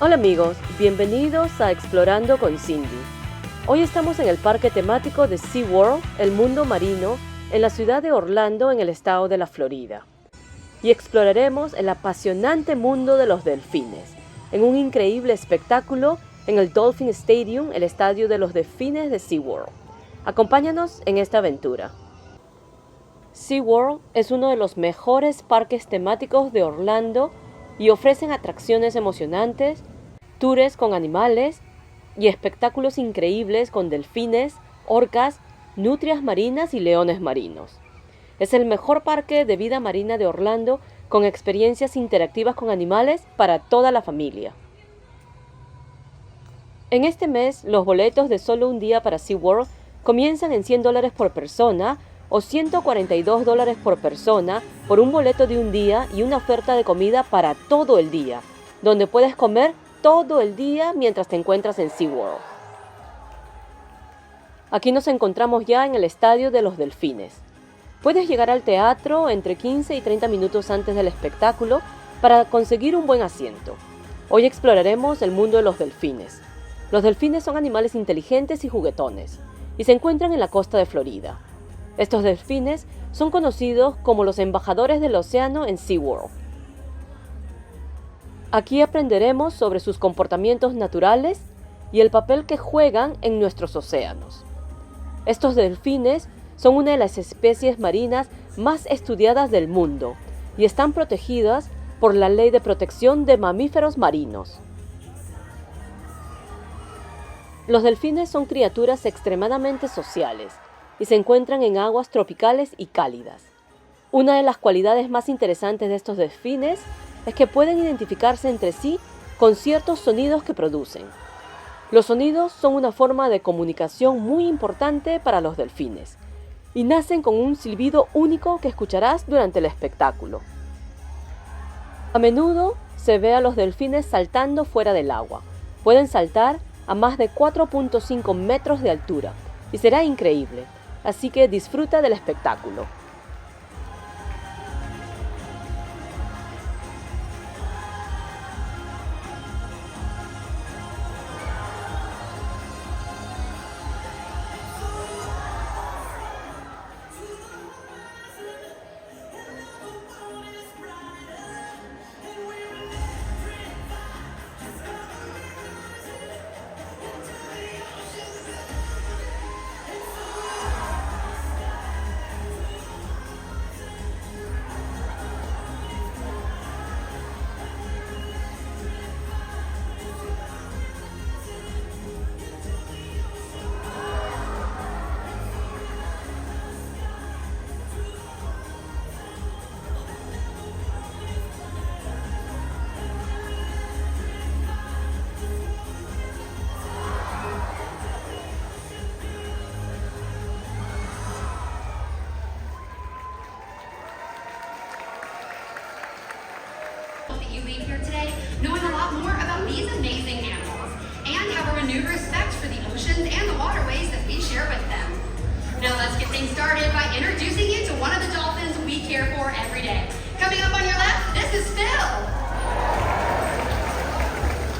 Hola amigos, bienvenidos a Explorando con Cindy. Hoy estamos en el Parque Temático de SeaWorld, el Mundo Marino, en la ciudad de Orlando, en el estado de la Florida. Y exploraremos el apasionante mundo de los delfines, en un increíble espectáculo en el Dolphin Stadium, el estadio de los Delfines de Seaworld. Acompáñanos en esta aventura. SeaWorld es uno de los mejores parques temáticos de Orlando y ofrecen atracciones emocionantes, tures con animales y espectáculos increíbles con delfines, orcas, nutrias marinas y leones marinos. Es el mejor parque de vida marina de Orlando con experiencias interactivas con animales para toda la familia. En este mes, los boletos de solo un día para SeaWorld comienzan en $100 por persona o $142 por persona por un boleto de un día y una oferta de comida para todo el día, donde puedes comer todo el día mientras te encuentras en SeaWorld. Aquí nos encontramos ya en el estadio de los Delfines. Puedes llegar al teatro entre 15 y 30 minutos antes del espectáculo para conseguir un buen asiento. Hoy exploraremos el mundo de los delfines. Los delfines son animales inteligentes y juguetones, y se encuentran en la costa de Florida. Estos delfines son conocidos como los embajadores del océano en SeaWorld. Aquí aprenderemos sobre sus comportamientos naturales y el papel que juegan en nuestros océanos. Estos delfines son una de las especies marinas más estudiadas del mundo y están protegidas por la Ley de Protección de Mamíferos Marinos. Los delfines son criaturas extremadamente sociales y se encuentran en aguas tropicales y cálidas. Una de las cualidades más interesantes de estos delfines es que pueden identificarse entre sí con ciertos sonidos que producen. Los sonidos son una forma de comunicación muy importante para los delfines y nacen con un silbido único que escucharás durante el espectáculo. A menudo se ve a los delfines saltando fuera del agua. Pueden saltar a más de 4.5 metros de altura y será increíble. Así que disfruta del espectáculo. You leave here today knowing a lot more about these amazing animals and have a renewed respect for the oceans and the waterways that we share with them. Now let's get things started by introducing you to one of the dolphins we care for every day. Coming up on your left, this is Phil.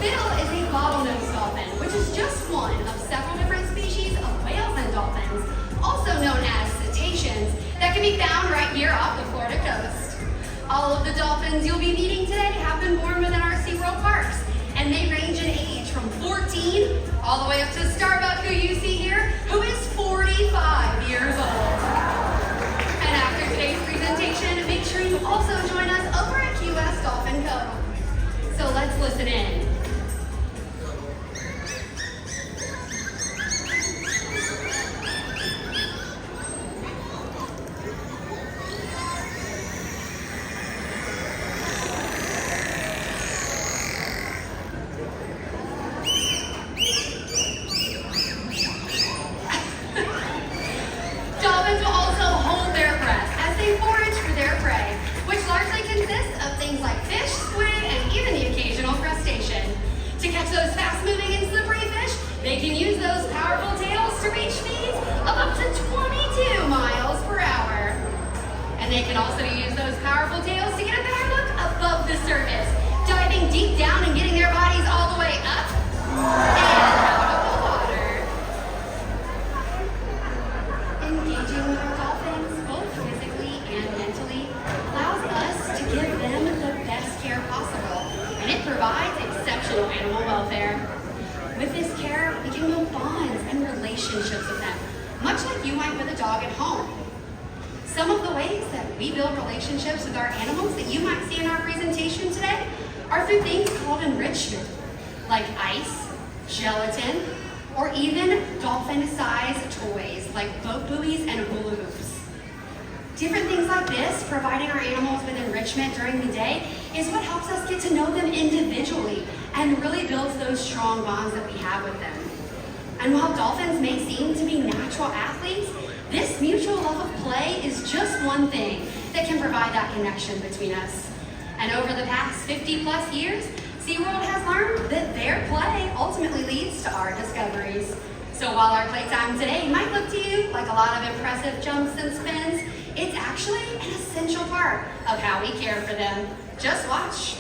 Phil is a bottlenose dolphin, which is just one of several different species of whales and dolphins, also known as cetaceans, that can be found right here off the Florida coast. All of the dolphins you'll be meeting today have been born within our SeaWorld parks, and they range in age from 14 all the way up to Starbuck, who you see here, who is 45 years old. And after today's presentation, make sure you also join us over at QS Dolphin Cove. So let's listen in. Dolphins will also hold their breath as they forage for their prey, which largely consists of things like fish, squid, and even the occasional crustacean. To catch those fast-moving and slippery fish, they can use those powerful tails to reach speeds of up to 22 miles per hour. And they can also use those powerful tails to get a better look above the surface, diving deep down and getting their bodies all the way up and out of the water. Engaging with our dolphins, both physically and mentally, allows us to give them the best care possible, and it provides exceptional animal welfare. With this care, we can build bonds and relationships with them, much like you might with a dog at home. Some of the ways that we build relationships with our animals that you might see in our presentation today are through things called enrichment, like ice, gelatin, or even dolphin-sized toys like boat buoys and hula hoops. Different things like this, providing our animals with enrichment during the day, is what helps us get to know them individually and really builds those strong bonds that we have with them. And while dolphins may seem to be natural athletes, this mutual love of play is just one thing that can provide that connection between us. And over the past 50 plus years, SeaWorld has learned that their play ultimately leads to our discoveries. So while our playtime today might look to you like a lot of impressive jumps and spins, it's actually an essential part of how we care for them. Just watch.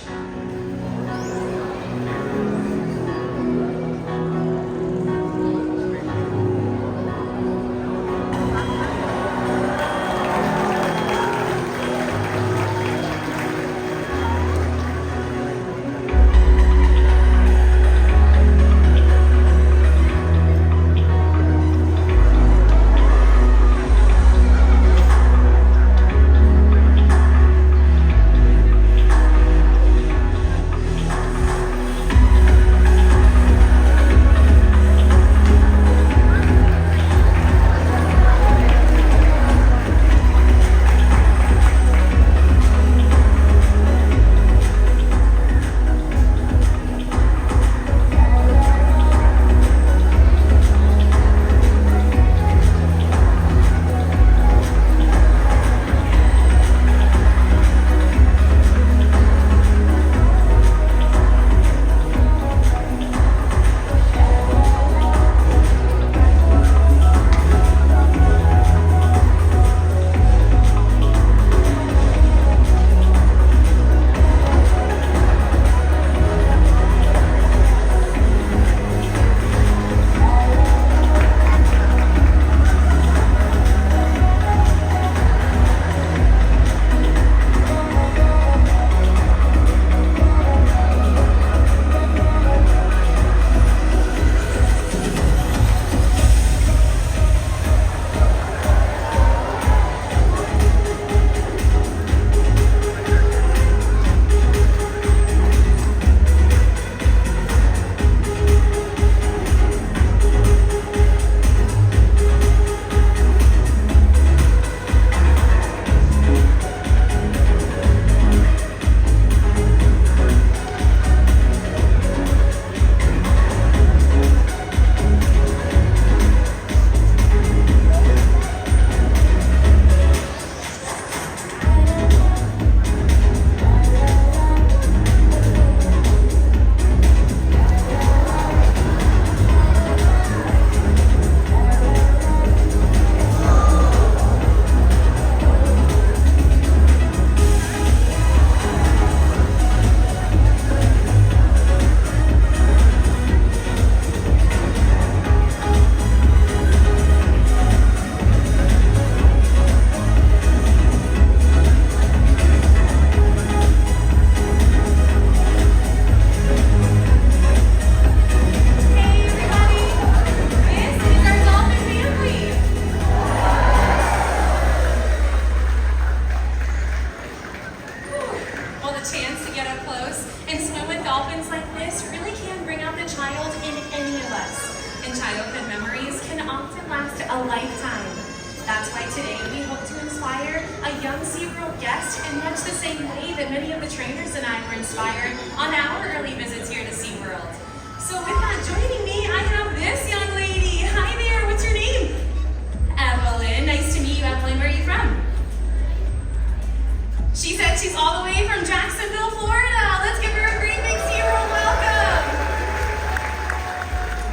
a lifetime. That's why today we hope to inspire a young SeaWorld guest in much the same way that many of the trainers and I were inspired on our early visits here to SeaWorld. So with that, joining me, I have this young lady. Hi there, what's your name? Evelyn. Nice to meet you, Evelyn. Where are you from? She said she's all the way from Jacksonville, Florida. Let's give her a great big SeaWorld welcome.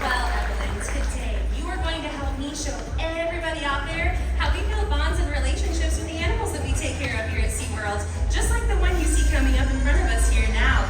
Well, Evelyn, today you are going to help me show everybody out there how we build bonds and relationships with the animals that we take care of here at SeaWorld, just like the one you see coming up in front of us here now.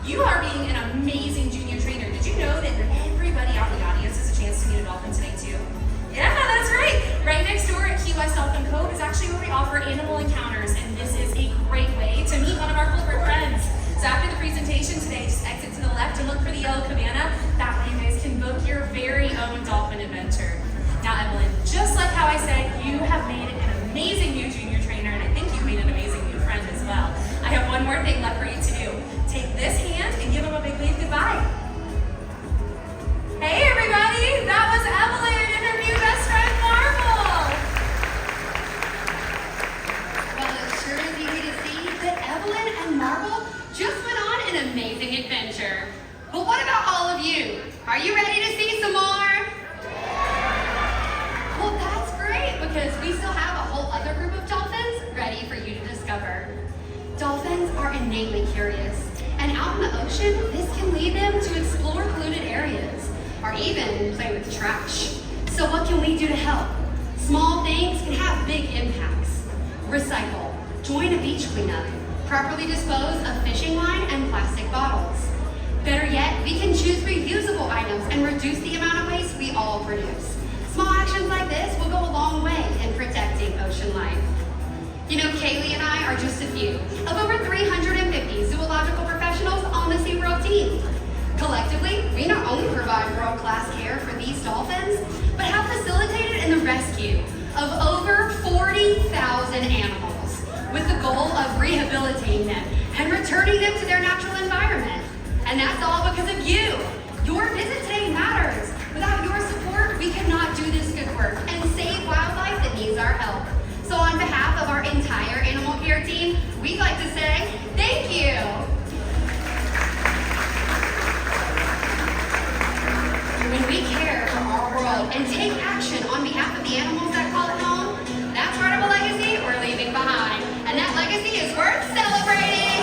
You are being an amazing junior trainer. Did you know that everybody out in the audience has a chance to meet a dolphin today too? Yeah, that's right. Right next door at Key West Dolphin Cove is actually where we offer animal encounters, and this is a great way to meet one of our corporate friends. So after the presentation today, just exit to the left and look for the yellow cabana. That way you guys can book your very own dolphin adventure. Now, Evelyn, just like how I said, you have made an amazing new junior trainer, and I think you've made an amazing new friend as well. I have one more thing left for you to do. Take this hand and give him a big wave goodbye. Hey, everybody! That was Evelyn and her new best friend, Marvel! Well, it sure is easy to see that Evelyn and Marvel just went on an amazing adventure. But what about all of you? Are you ready to see some more? Well, that's great, because we still have a whole other group of dolphins ready for you to discover. Dolphins are innately curious, and out in the ocean, this can lead them to explore polluted areas, or even play with trash. So what can we do to help? Small things can have big impacts. Recycle, join a beach cleanup, properly dispose of fishing line and plastic bottles. Better yet, we can choose reusable items and reduce the amount of waste we all produce. Small actions like this will go a long way in protecting ocean life. You know, Kaylee and I are just a few of over 350 zoological professionals on the SeaWorld team. Collectively, we not only provide world-class care for these dolphins, but have facilitated in the rescue of over 40,000 animals with the goal of rehabilitating them and returning them to their natural environment. And that's all because of you. Your visit today matters. Without your support, we cannot do this good work and save wildlife that needs our help. So on behalf of our entire animal care team, we'd like to say thank you. When we care for our world and take action on behalf of the animals that call it home, that's part of a legacy we're leaving behind. And that legacy is worth celebrating.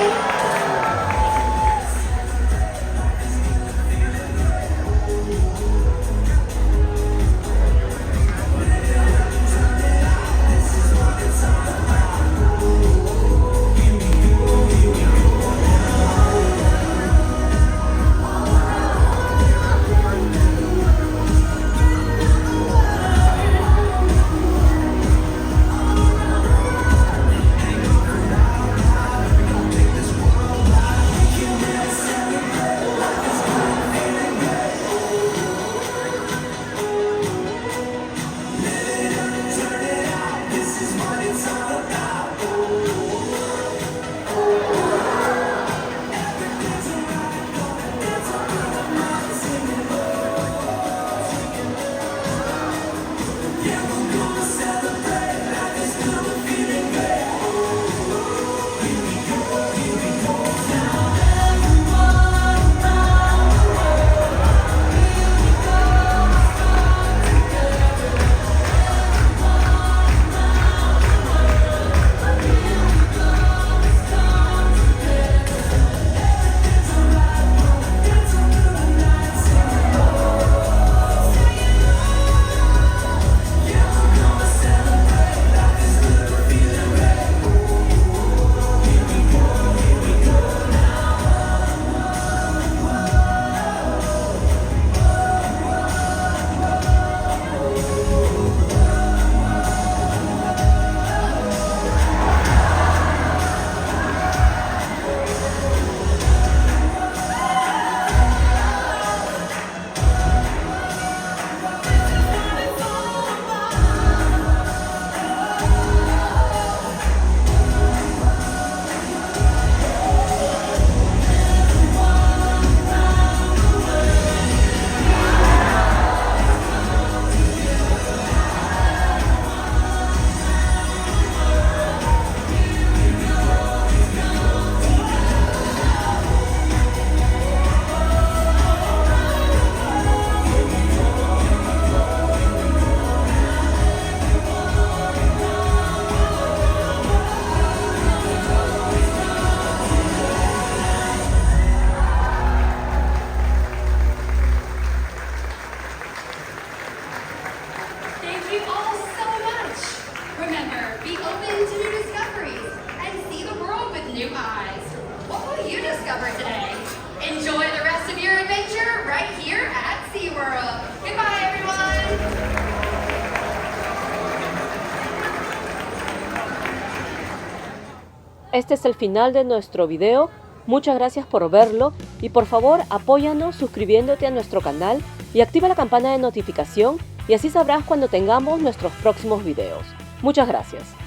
Este es el final de nuestro video. Muchas gracias por verlo y por favor apóyanos suscribiéndote a nuestro canal y activa la campana de notificación y así sabrás cuando tengamos nuestros próximos videos. Muchas gracias.